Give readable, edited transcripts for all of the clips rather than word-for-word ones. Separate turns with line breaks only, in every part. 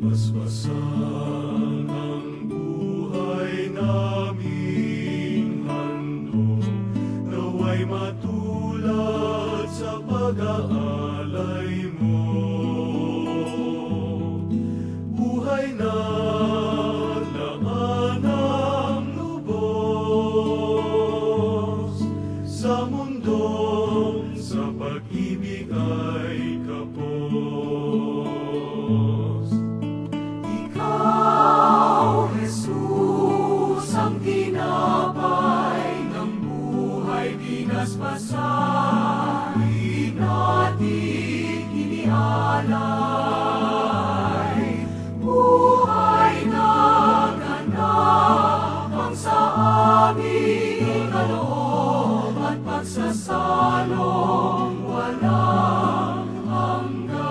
Basbasan ang buhay naming handog, naway matulad sa pag-aalay mo. Buhay na laman ng lubos, sa mundong sa pag-ibig ay kapos. Ikaw, Jesus, ang tinapay ng buhay binasbasan, di natin inialay. Buhay na ganapang sa aming kaloob at pagsasalong walang hanggan.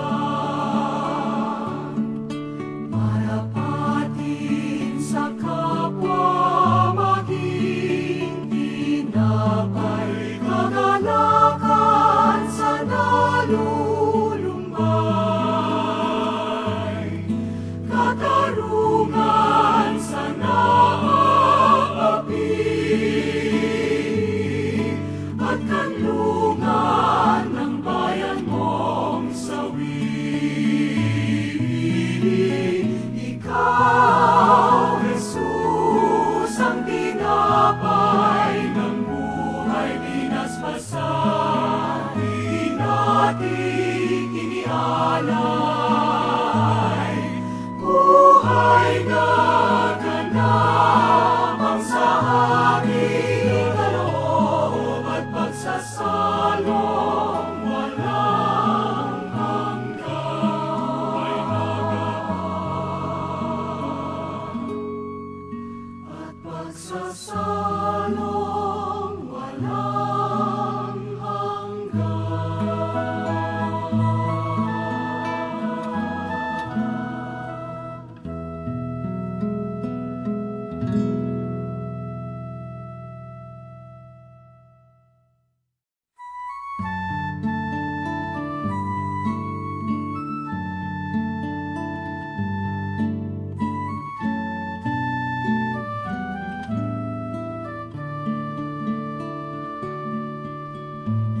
Marapatin sa kapwa maging tinapay, kagalakan sa nalulumbay, katarungan sa naaapi, at kanlungan ng bayan mong sawi. Ikaw, Jesus, ang tinapay ng buhay binasbasan, di natin inialay. Buhay na ganapang sa aming kaloob at pagsasalong walang hanggan. Ay nagaan at pagsasalong walang hanggan.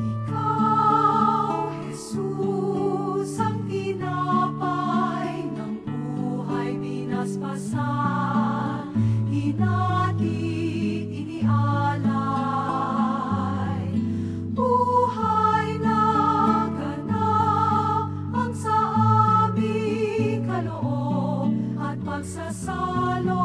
Ikaw, Jesus, ang tinapay ng buhay binasbasan, di natin inialay. Buhay na ganap ang sa aming kaloob at pagsasalo